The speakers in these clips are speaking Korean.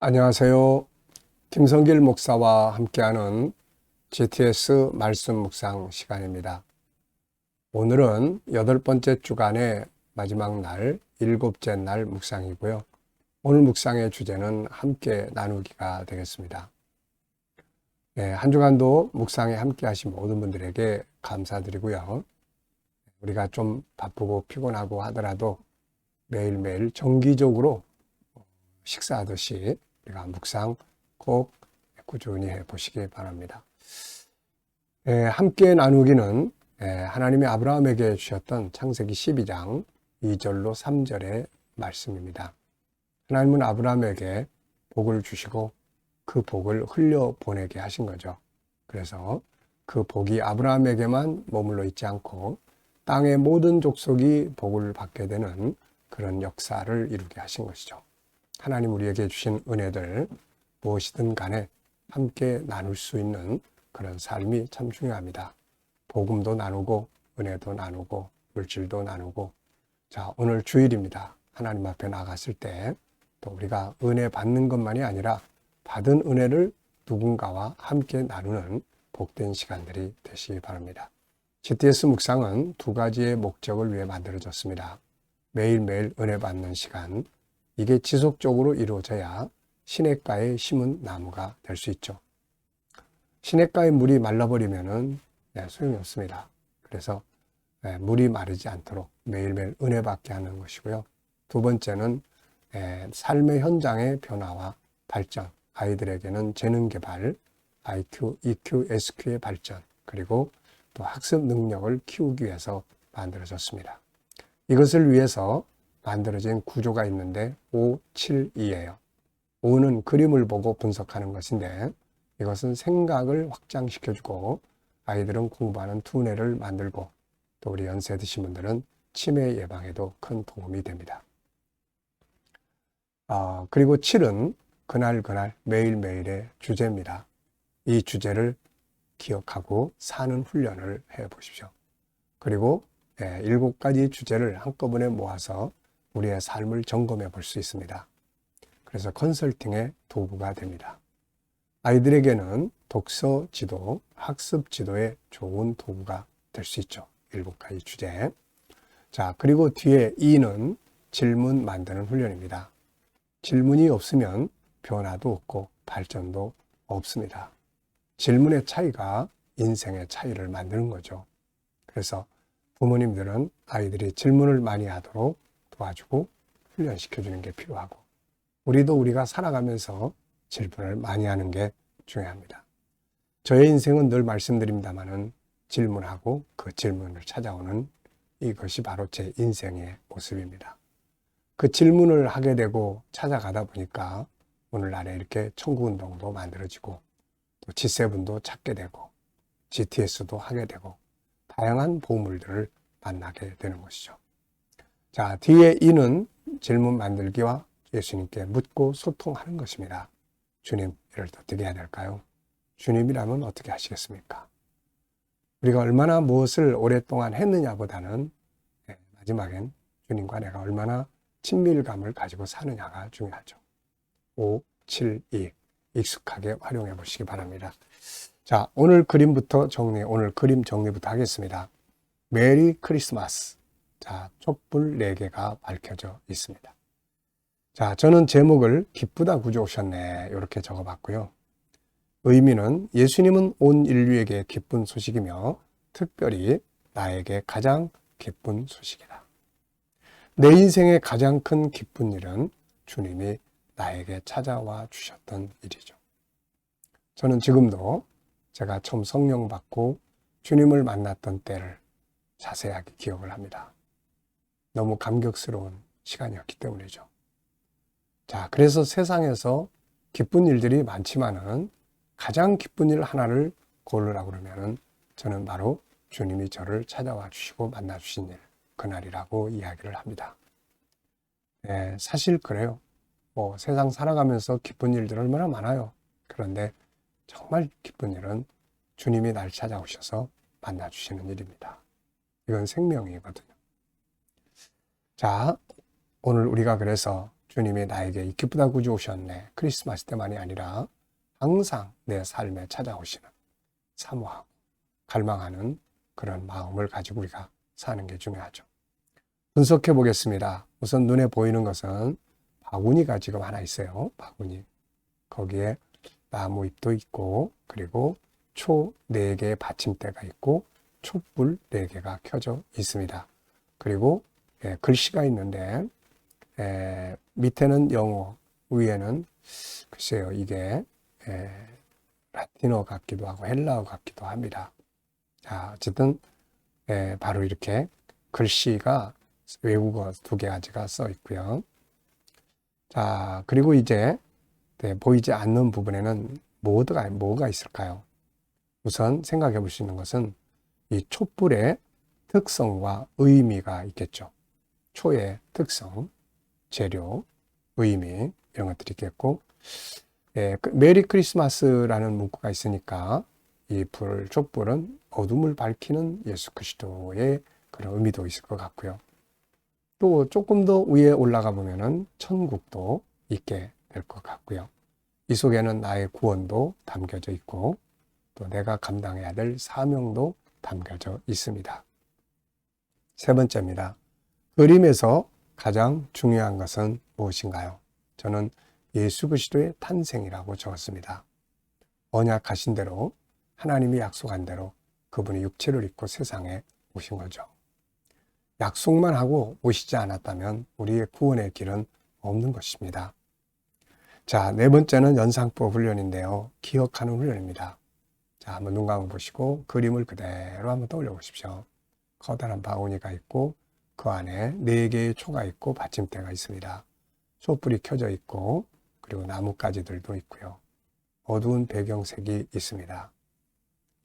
안녕하세요. 김성길 목사와 함께하는 GTS 말씀 묵상 시간입니다. 오늘은 8번째 주간의 마지막 날, 7째 날 묵상이고요. 오늘 묵상의 주제는 함께 나누기가 되겠습니다. 한 주간도 묵상에 함께 하신 모든 분들에게 감사드리고요. 우리가 좀 바쁘고 피곤하고 하더라도 매일매일 정기적으로 식사하듯이 우리가 묵상 꼭 꾸준히 해보시기 바랍니다. 함께 나누기는 하나님이 아브라함에게 주셨던 창세기 12장 2절로 3절의 말씀입니다. 하나님은 아브라함에게 복을 주시고 그 복을 흘려보내게 하신 거죠. 그래서 그 복이 아브라함에게만 머물러 있지 않고 땅의 모든 족속이 복을 받게 되는 그런 역사를 이루게 하신 것이죠. 하나님 우리에게 주신 은혜들 무엇이든 간에 함께 나눌 수 있는 그런 삶이 참 중요합니다. 복음도 나누고 은혜도 나누고 물질도 나누고. 자, 오늘 주일입니다. 하나님 앞에 나갔을 때 또 우리가 은혜 받는 것만이 아니라 받은 은혜를 누군가와 함께 나누는 복된 시간들이 되시기 바랍니다. GTS 묵상은 두 가지의 목적을 위해 만들어졌습니다. 매일매일 은혜 받는 시간, 이게 지속적으로 이루어져야 시냇가에 심은 나무가 될 수 있죠. 시냇가의 물이 말라버리면은 소용이 없습니다. 그래서 물이 마르지 않도록 매일매일 은혜 받게 하는 것이고요. 두 번째는 삶의 현장의 변화와 발전, 아이들에게는 재능 개발, IQ, EQ, SQ의 발전, 그리고 또 학습 능력을 키우기 위해서 만들어졌습니다. 이것을 위해서 만들어진 구조가 있는데 572예요. 5는 그림을 보고 분석하는 것인데 이것은 생각을 확장시켜주고 아이들은 공부하는 두뇌를 만들고 또 우리 연세 드신 분들은 치매 예방에도 큰 도움이 됩니다. 그리고 7은 그날 매일매일의 주제입니다. 이 주제를 기억하고 사는 훈련을 해 보십시오. 그리고 7가지 주제를 한꺼번에 모아서 우리의 삶을 점검해 볼 수 있습니다. 그래서 컨설팅의 도구가 됩니다. 아이들에게는 독서 지도, 학습 지도의 좋은 도구가 될 수 있죠. 7가지 주제. 자, 그리고 뒤에 2는 질문 만드는 훈련입니다. 질문이 없으면 변화도 없고 발전도 없습니다. 질문의 차이가 인생의 차이를 만드는 거죠. 그래서 부모님들은 아이들이 질문을 많이 하도록 도와주고 훈련시켜주는 게 필요하고 우리가 살아가면서 질문을 많이 하는 게 중요합니다. 저의 인생은 늘 말씀드립니다마는 질문하고 그 질문을 찾아오는 이것이 바로 제 인생의 모습입니다. 그 질문을 하게 되고 찾아가다 보니까 오늘날에 이렇게 청구운동도 만들어지고 또 G7도 찾게 되고 GTS도 하게 되고 다양한 보물들을 만나게 되는 것이죠. 자, 뒤에 이는 질문 만들기와 예수님께 묻고 소통하는 것입니다. 주님, 이럴 때 어떻게 해야 될까요? 주님이라면 어떻게 하시겠습니까? 우리가 얼마나 무엇을 오랫동안 했느냐보다는 마지막엔 주님과 내가 얼마나 친밀감을 가지고 사느냐가 중요하죠. 5, 7, 2 익숙하게 활용해 보시기 바랍니다. 자, 오늘 그림 정리부터 하겠습니다. 메리 크리스마스. 자, 촛불 4개가 밝혀져 있습니다. 자, 저는 제목을 기쁘다 구주 오셨네 이렇게 적어봤고요. 의미는 예수님은 온 인류에게 기쁜 소식이며 특별히 나에게 가장 기쁜 소식이다. 내 인생의 가장 큰 기쁜 일은 주님이 나에게 찾아와 주셨던 일이죠. 저는 지금도 제가 처음 성령 받고 주님을 만났던 때를 자세하게 기억을 합니다. 너무 감격스러운 시간이었기 때문이죠. 자, 그래서 세상에서 기쁜 일들이 많지만은 가장 기쁜 일 하나를 고르라고 그러면은 저는 바로 주님이 저를 찾아와 주시고 만나 주신 일, 그날이라고 이야기를 합니다. 사실 그래요. 세상 살아가면서 기쁜 일들 얼마나 많아요. 그런데 정말 기쁜 일은 주님이 날 찾아오셔서 만나 주시는 일입니다. 이건 생명이거든요. 자, 오늘 우리가 그래서 주님이 나에게 이 기쁘다 구주 오셨네. 크리스마스 때만이 아니라 항상 내 삶에 찾아오시는, 사모하고 갈망하는 그런 마음을 가지고 우리가 사는 게 중요하죠. 분석해 보겠습니다. 우선 눈에 보이는 것은 바구니가 지금 하나 있어요. 바구니. 거기에 나무 잎도 있고, 그리고 초 4개의 받침대가 있고, 촛불 4개가 켜져 있습니다. 그리고 글씨가 있는데, 밑에는 영어, 위에는 글쎄요, 이게 라틴어 같기도 하고 헬라어 같기도 합니다. 자, 어쨌든 바로 이렇게 글씨가 외국어 2가지가 써 있고요. 자, 그리고 이제 보이지 않는 부분에는 뭐가 있을까요? 우선 생각해 볼 수 있는 것은 이 촛불의 특성과 의미가 있겠죠. 초의 특성, 재료, 의미 이런 것들이 있겠고, 메리 크리스마스라는 문구가 있으니까 이 촛불은 어둠을 밝히는 예수 그리스도의 그런 의미도 있을 것 같고요. 또 조금 더 위에 올라가 보면은 천국도 있게 될 것 같고요. 이 속에는 나의 구원도 담겨져 있고, 또 내가 감당해야 될 사명도 담겨져 있습니다. 3번째입니다. 그림에서 가장 중요한 것은 무엇인가요? 저는 예수 그리스도의 탄생이라고 적었습니다. 언약하신 대로, 하나님이 약속한 대로 그분이 육체를 입고 세상에 오신 거죠. 약속만 하고 오시지 않았다면 우리의 구원의 길은 없는 것입니다. 자, 4번째는 연상법 훈련인데요. 기억하는 훈련입니다. 자, 한번 눈 감아 보시고 그림을 그대로 한번 떠올려 보십시오. 커다란 바구니가 있고 그 안에 4개의 초가 있고 받침대가 있습니다. 촛불이 켜져 있고, 그리고 나뭇가지들도 있고요. 어두운 배경색이 있습니다.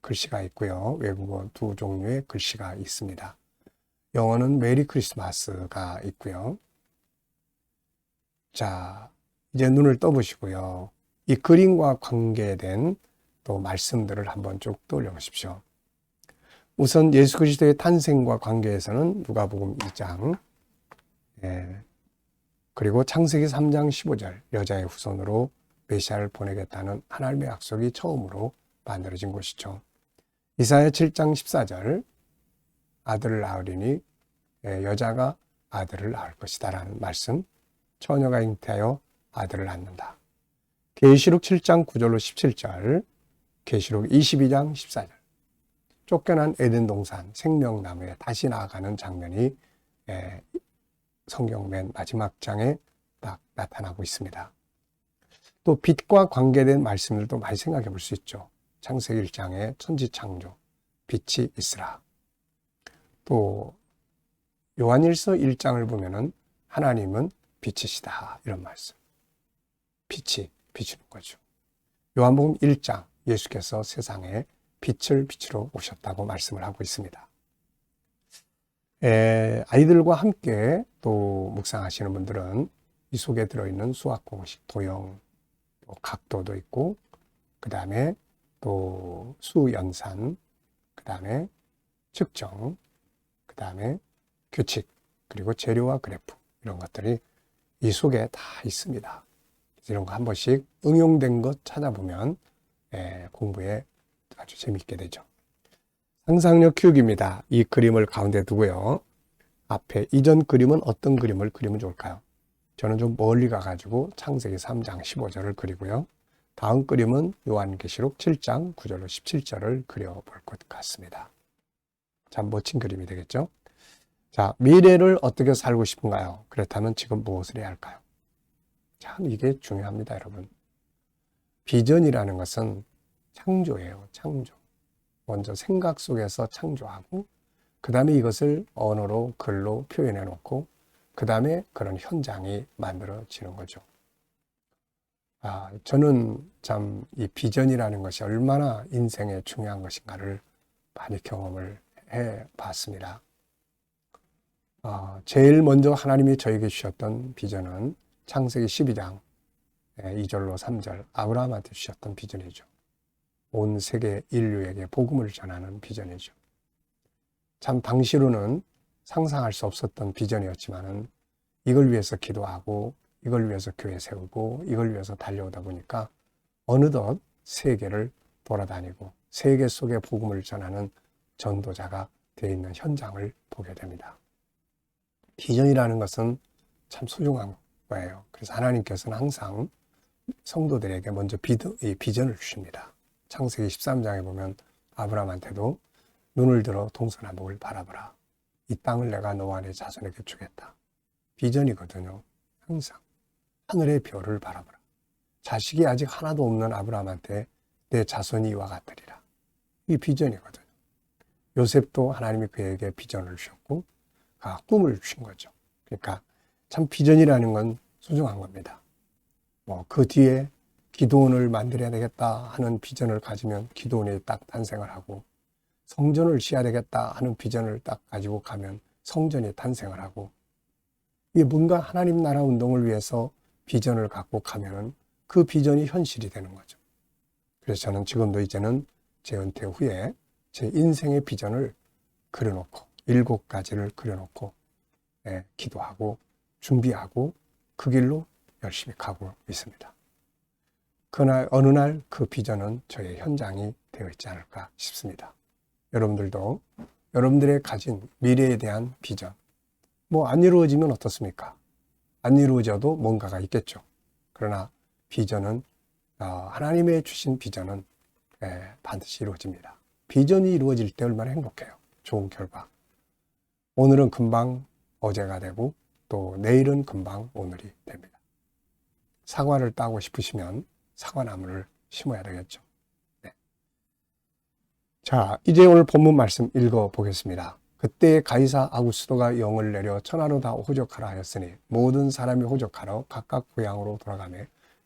글씨가 있고요. 외국어 2 종류의 글씨가 있습니다. 영어는 메리 크리스마스가 있고요. 자, 이제 눈을 떠보시고요. 이 그림과 관계된 또 말씀들을 한번 쭉 떠올려 보십시오. 우선 예수 그리스도의 탄생과 관계에서는 누가복음 2장, 그리고 창세기 3장 15절, 여자의 후손으로 메시아를 보내겠다는 하나님의 약속이 처음으로 만들어진 것이죠. 이사야 7장 14절, 아들을 낳으리니 여자가 아들을 낳을 것이다 라는 말씀, 처녀가 잉태하여 아들을 낳는다. 계시록 7장 9절로 17절, 계시록 22장 14절, 쫓겨난 에덴 동산 생명나무에 다시 나아가는 장면이 성경 맨 마지막 장에 딱 나타나고 있습니다. 또 빛과 관계된 말씀들도 많이 생각해 볼 수 있죠. 창세기 1장에 천지창조, 빛이 있으라. 또 요한일서 1장을 보면은 하나님은 빛이시다 이런 말씀. 빛이 비추는 거죠. 요한복음 1장 예수께서 세상에 빛을 비추러 오셨다고 말씀을 하고 있습니다. 아이들과 함께 또 묵상하시는 분들은 이 속에 들어있는 수학 공식, 도형, 또 각도도 있고, 그 다음에 또 수연산, 그 다음에 측정, 그 다음에 규칙, 그리고 재료와 그래프 이런 것들이 이 속에 다 있습니다. 이런 거 한 번씩 응용된 것 찾아보면 공부에 아주 재밌게 되죠. 상상력 키우기입니다. 이 그림을 가운데 두고요. 앞에 이전 그림은 어떤 그림을 그리면 좋을까요? 저는 좀 멀리 가가지고 창세기 3장 15절을 그리고요. 다음 그림은 요한계시록 7장 9절로 17절을 그려볼 것 같습니다. 참 멋진 그림이 되겠죠? 자, 미래를 어떻게 살고 싶은가요? 그렇다면 지금 무엇을 해야 할까요? 참 이게 중요합니다, 여러분. 비전이라는 것은 창조예요, 창조. 먼저 생각 속에서 창조하고, 그 다음에 이것을 언어로, 글로 표현해 놓고, 그 다음에 그런 현장이 만들어지는 거죠. 저는 참 이 비전이라는 것이 얼마나 인생에 중요한 것인가를 많이 경험을 해 봤습니다. 제일 먼저 하나님이 저에게 주셨던 비전은 창세기 12장 2절로 3절 아브라함한테 주셨던 비전이죠. 온 세계 인류에게 복음을 전하는 비전이죠. 참 당시로는 상상할 수 없었던 비전이었지만은 이걸 위해서 기도하고 이걸 위해서 교회 세우고 이걸 위해서 달려오다 보니까 어느덧 세계를 돌아다니고 세계 속의 복음을 전하는 전도자가 되어 있는 현장을 보게 됩니다. 비전이라는 것은 참 소중한 거예요. 그래서 하나님께서는 항상 성도들에게 먼저 이 비전을 주십니다. 창세기 13장에 보면 아브라함한테도 눈을 들어 동서남북을 바라보라. 이 땅을 내가 너와 내 자손에게 주겠다. 비전이거든요. 항상 하늘의 별을 바라보라. 자식이 아직 하나도 없는 아브라함한테 내 자손이 이와 같으리라. 이 비전이거든요. 요셉도 하나님이 그에게 비전을 주셨고 꿈을 주신 거죠. 그러니까 참 비전이라는 건 소중한 겁니다. 그 뒤에 기도원을 만들어야 되겠다 하는 비전을 가지면 기도원이 딱 탄생을 하고, 성전을 지어야 되겠다 하는 비전을 딱 가지고 가면 성전이 탄생을 하고, 이게 뭔가 하나님 나라 운동을 위해서 비전을 갖고 가면은 그 비전이 현실이 되는 거죠. 그래서 저는 지금도 이제는 제 은퇴 후에 제 인생의 비전을 그려놓고 7가지를 그려놓고 기도하고 준비하고 그 길로 열심히 가고 있습니다. 그날 어느 날 그 비전은 저의 현장이 되어 있지 않을까 싶습니다. 여러분들도 여러분들의 가진 미래에 대한 비전, 안 이루어지면 어떻습니까? 안 이루어져도 뭔가가 있겠죠. 그러나 비전은 하나님의 주신 비전은 반드시 이루어집니다. 비전이 이루어질 때 얼마나 행복해요. 좋은 결과. 오늘은 금방 어제가 되고 또 내일은 금방 오늘이 됩니다. 사과를 따고 싶으시면 사과나무를 심어야 되겠죠. 네. 자, 이제 오늘 본문 말씀 읽어보겠습니다. 그때 가이사 아구스도가 영을 내려 천하로 다 호적하라 하였으니 모든 사람이 호적하러 각각 고향으로 돌아가며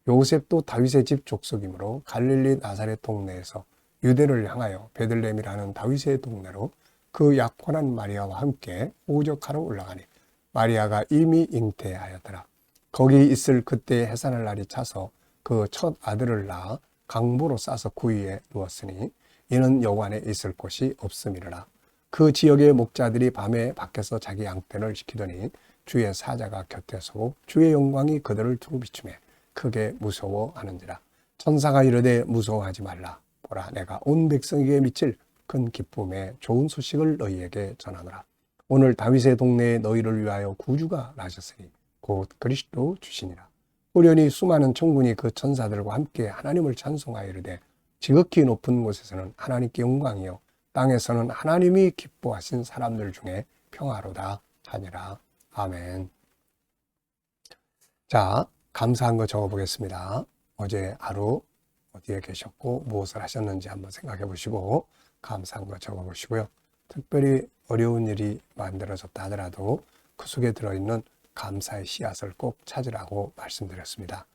요셉도 다윗의 집 족속이므로 갈릴리 나사렛 동네에서 유대를 향하여 베들레헴이라는 다윗의 동네로 그 약혼한 마리아와 함께 호적하러 올라가니 마리아가 이미 잉태하였더라. 거기 있을 그때 해산할 날이 차서 그 첫 아들을 낳아 강보로 싸서 구유에 누웠으니 이는 여관에 있을 곳이 없음이라. 그 지역의 목자들이 밤에 밖에서 자기 양떼를 지키더니 주의 사자가 곁에 서고 주의 영광이 그들을 두루 비추매 크게 무서워하는지라. 천사가 이르되 무서워하지 말라. 보라, 내가 온 백성에게 미칠 큰 기쁨의 좋은 소식을 너희에게 전하노라. 오늘 다윗의 동네에 너희를 위하여 구주가 나셨으니 곧 그리스도 주시니라. 호련히 수많은 천군이 그 천사들과 함께 하나님을 찬송하여 이르되 지극히 높은 곳에서는 하나님께 영광이요 땅에서는 하나님이 기뻐하신 사람들 중에 평화로다 하니라. 아멘. 자, 감사한 거 적어보겠습니다. 어제 하루 어디에 계셨고 무엇을 하셨는지 한번 생각해 보시고 감사한 거 적어보시고요. 특별히 어려운 일이 만들어졌다 하더라도 그 속에 들어있는 감사의 씨앗을 꼭 찾으라고 말씀드렸습니다.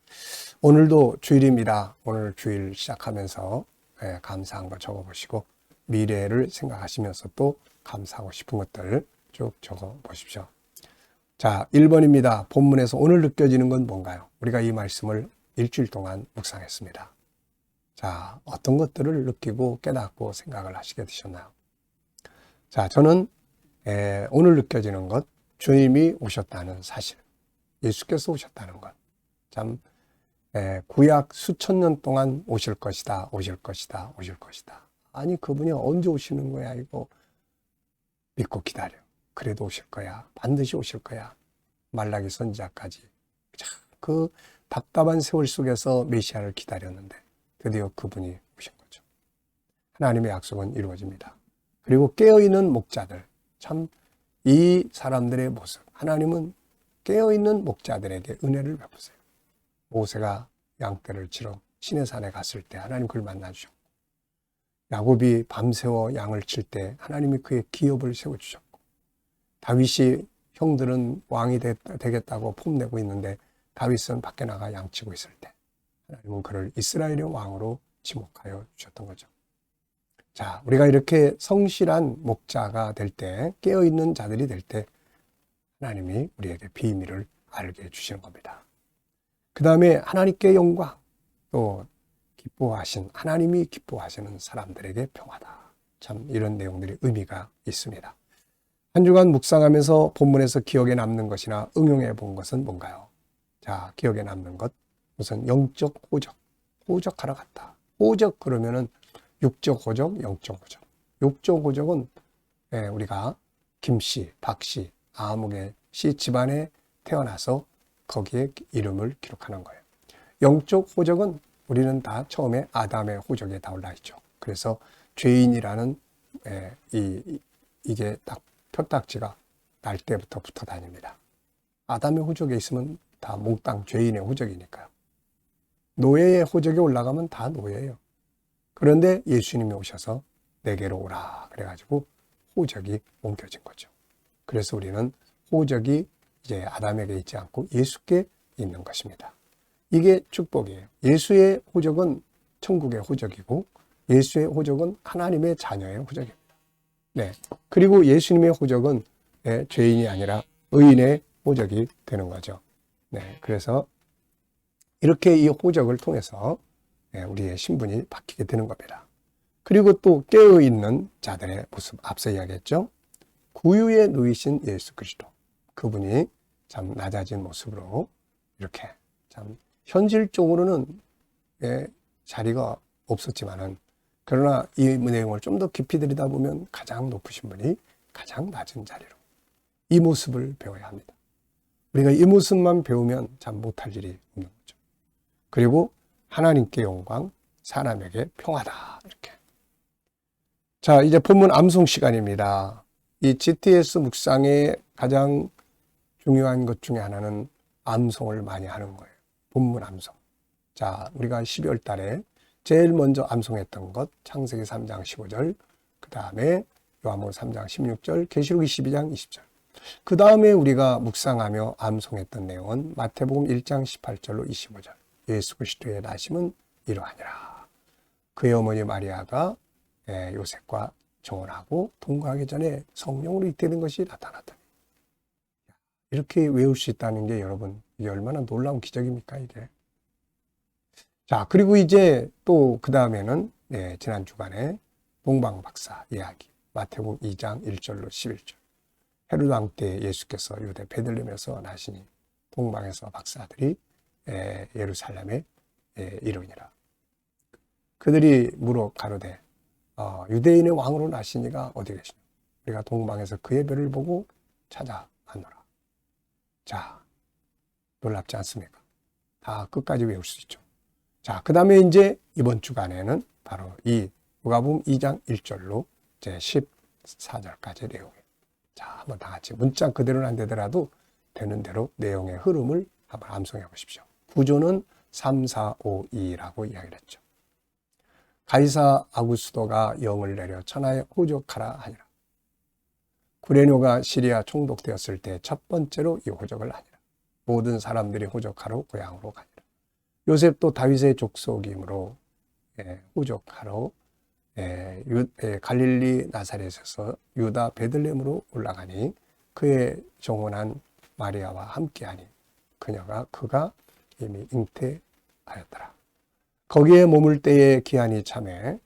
오늘도 주일입니다. 오늘 주일 시작하면서 감사한 거 적어보시고 미래를 생각하시면서 또 감사하고 싶은 것들 쭉 적어보십시오. 자, 1번입니다. 본문에서 오늘 느껴지는 건 뭔가요? 우리가 이 말씀을 일주일 동안 묵상했습니다. 자, 어떤 것들을 느끼고 깨닫고 생각을 하시게 되셨나요? 자, 저는 오늘 느껴지는 것, 주님이 오셨다는 사실, 예수께서 오셨다는 것, 참 구약 수천 년 동안 오실 것이다, 오실 것이다, 오실 것이다. 아니, 그분이 언제 오시는 거야? 이거 믿고 기다려. 그래도 오실 거야. 반드시 오실 거야. 말라기 선지자까지 그 답답한 세월 속에서 메시아를 기다렸는데 드디어 그분이 오신 거죠. 하나님의 약속은 이루어집니다. 그리고 깨어있는 목자들, 참 이 사람들의 모습, 하나님은 깨어있는 목자들에게 은혜를 베푸세요. 모세가 양떼를 치러 시내산에 갔을 때 하나님 그를 만나주셨고, 야곱이 밤새워 양을 칠 때 하나님이 그의 기업을 세워주셨고, 다윗이 형들은 왕이 되겠다고 폼내고 있는데 다윗은 밖에 나가 양치고 있을 때 하나님은 그를 이스라엘의 왕으로 지목하여 주셨던 거죠. 자, 우리가 이렇게 성실한 목자가 될 때, 깨어있는 자들이 될 때 하나님이 우리에게 비밀을 알게 해주시는 겁니다. 그 다음에 하나님께 영광, 또 기뻐하신, 하나님이 기뻐하시는 사람들에게 평화다. 참 이런 내용들이 의미가 있습니다. 한 주간 묵상하면서 본문에서 기억에 남는 것이나 응용해 본 것은 뭔가요? 자, 기억에 남는 것. 우선 영적 호적. 호적하러 갔다. 호적 그러면은 육적 호적, 영적 호적. 육적 호적은 우리가 김씨, 박씨, 아무개 씨 집안에 태어나서 거기에 이름을 기록하는 거예요. 영적 호적은 우리는 다 처음에 아담의 호적에 다 올라 있죠. 그래서 죄인이라는 이게 딱 표딱지가 날 때부터 붙어 다닙니다. 아담의 호적에 있으면 다 몽땅 죄인의 호적이니까요. 노예의 호적에 올라가면 다 노예예요. 그런데 예수님이 오셔서 내게로 오라 그래가지고 호적이 옮겨진 거죠. 그래서 우리는 호적이 이제 아담에게 있지 않고 예수께 있는 것입니다. 이게 축복이에요. 예수의 호적은 천국의 호적이고 예수의 호적은 하나님의 자녀의 호적입니다. 네. 그리고 예수님의 호적은 죄인이 아니라 의인의 호적이 되는 거죠. 네. 그래서 이렇게 이 호적을 통해서 우리의 신분이 바뀌게 되는 겁니다. 그리고 또 깨어있는 자들의 모습, 앞서 이야기했죠. 구유에 누이신 예수 그리스도. 그분이 참 낮아진 모습으로 이렇게 참 현실적으로는 자리가 없었지만은 그러나 이 내용을 좀 더 깊이 들여다보면 가장 높으신 분이 가장 낮은 자리로 이 모습을 배워야 합니다. 우리가 이 모습만 배우면 참 못할 일이 없는 거죠. 그리고 하나님께 영광, 사람에게 평화다. 이렇게. 자, 이제 본문 암송 시간입니다. 이 GTS 묵상의 가장 중요한 것 중에 하나는 암송을 많이 하는 거예요. 본문 암송. 자, 우리가 12월 달에 제일 먼저 암송했던 것 창세기 3장 15절, 그 다음에 요한복음 3장 16절, 계시록 22장 20절. 그 다음에 우리가 묵상하며 암송했던 내용은 마태복음 1장 18절로 25절. 예수 그리스도의 나심은 이러하니라. 그의 어머니 마리아가 요셉과 정혼하고 동거하기 전에 성령으로 잉태된 것이 나타났다. 이렇게 외울 수 있다는 게 여러분, 이게 얼마나 놀라운 기적입니까, 이게. 자, 그리고 이제 또 그 다음에는 지난 주간에 동방 박사 이야기, 마태복음 2장 1절로 11절. 헤롯 왕 때 예수께서 유대 베들레헴에서 나시니 동방에서 박사들이 예루살렘에 이르니라. 그들이 물어 가로되 유대인의 왕으로 나시니가 어디 계시냐? 우리가 동방에서 그의 별을 보고 찾아왔노라. 자, 놀랍지 않습니까? 다 끝까지 외울 수 있죠. 자, 그 다음에 이제 이번 주간에는 바로 이 누가복음 2장 1절로 제 14절까지 내용이에요. 자, 한번 다 같이 문자 그대로는 안 되더라도 되는 대로 내용의 흐름을 한번 암송해 보십시오. 구조는 3, 4, 5, 2라고 이야기를 했죠. 가이사 아구스도가 영을 내려 천하에 호적하라 하니라. 구레뇨가 시리아 총독되었을 때 첫 번째로 이 호적을 하니라. 모든 사람들이 호적하러 고향으로 가니라. 요셉도 다윗의 족속이므로 호적하러 갈릴리 나사렛에서 유다 베들레헴으로 올라가니 그의 정혼한 마리아와 함께하니 그가 이미 잉태하였더라. 거기에 머물 때에 기한이 참해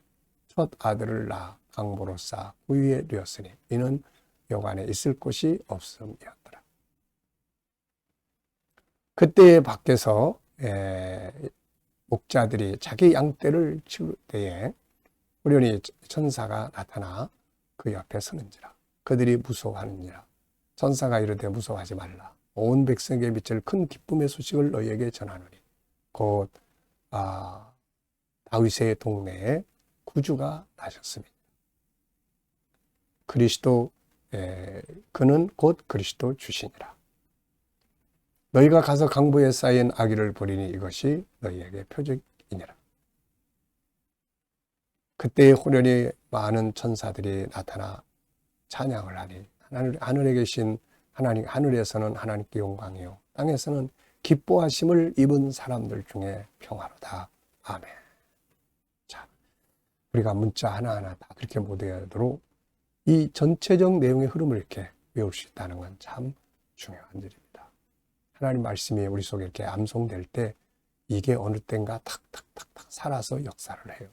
첫 아들을 낳아 강보로 쌓아 구유에 누였으니 이는 여관에 있을 곳이 없음이었더라. 그때 밖에서 목자들이 자기 양떼를 치울 때에 우연히 천사가 나타나 그 옆에 서는지라. 그들이 무서워하느니라. 천사가 이르되 무서워하지 말라. 온 백성에게 미칠 큰 기쁨의 소식을 너희에게 전하노니 곧 다윗의 동네에 구주가 나셨습니다. 그는 곧 그리스도 주시니라. 너희가 가서 강보에 쌓인 아기를 보리니 이것이 너희에게 표적이니라. 그때에 호련히 많은 천사들이 나타나 찬양을 하니 하늘에 계신 하나님, 하늘에서는 하나님께 영광이요 땅에서는 기뻐하심을 입은 사람들 중에 평화로다. 아멘. 자, 우리가 문자 하나하나 다 그렇게 못 외우도록 이 전체적 내용의 흐름을 이렇게 외울 수 있다는 건 참 중요한 일입니다. 하나님 말씀이 우리 속에 이렇게 암송될 때 이게 어느 때인가 탁탁탁탁 살아서 역사를 해요.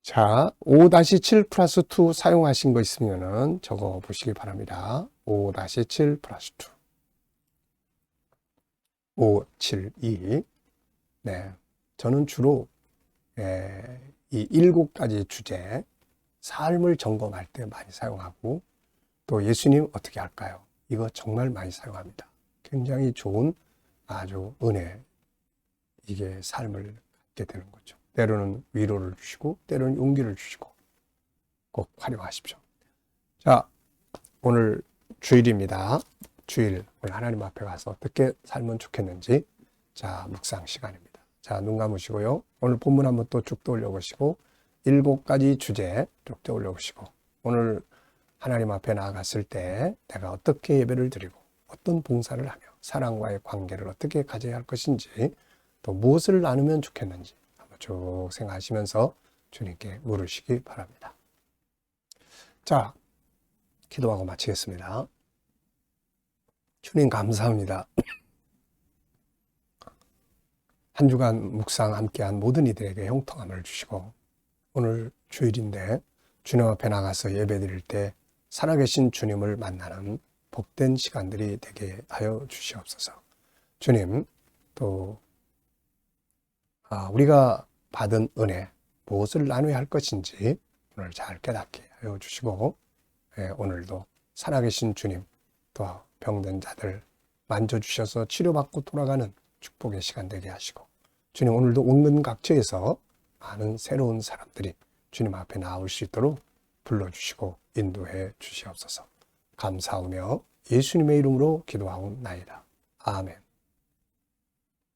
자, 5-7 플러스 2 사용하신 거 있으면은 적어 보시기 바랍니다. 5-7 플러스 2. 572. 네. 저는 주로 이 7가지 주제, 삶을 점검할 때 많이 사용하고, 또 예수님 어떻게 할까요? 이거 정말 많이 사용합니다. 굉장히 좋은 아주 은혜, 이게 삶을 갖게 되는 거죠. 때로는 위로를 주시고, 때로는 용기를 주시고, 꼭 활용하십시오. 자, 오늘 주일입니다. 주일, 오늘 하나님 앞에 가서 어떻게 살면 좋겠는지, 자, 묵상 시간입니다. 자, 눈 감으시고요. 오늘 본문 한번 또 쭉 떠올려 보시고, 7가지 주제 쭉 떠올려 보시고, 오늘 하나님 앞에 나아갔을 때 내가 어떻게 예배를 드리고, 어떤 봉사를 하며, 사랑과의 관계를 어떻게 가져야 할 것인지, 또 무엇을 나누면 좋겠는지 한번 쭉 생각하시면서 주님께 물으시기 바랍니다. 자, 기도하고 마치겠습니다. 주님 감사합니다. 한 주간 묵상 함께한 모든 이들에게 형통함을 주시고, 오늘 주일인데 주님 앞에 나가서 예배드릴 때 살아계신 주님을 만나는 복된 시간들이 되게 하여 주시옵소서. 주님, 또 우리가 받은 은혜, 무엇을 나눠야 할 것인지 오늘 잘 깨닫게 하여 주시고, 오늘도 살아계신 주님, 또 병든 자들 만져주셔서 치료받고 돌아가는 축복의 시간 되게 하시고, 주님 오늘도 온갖 각처에서 많은 새로운 사람들이 주님 앞에 나올 수 있도록 불러주시고 인도해 주시옵소서. 감사하며 예수님의 이름으로 기도하옵나이다. 아멘.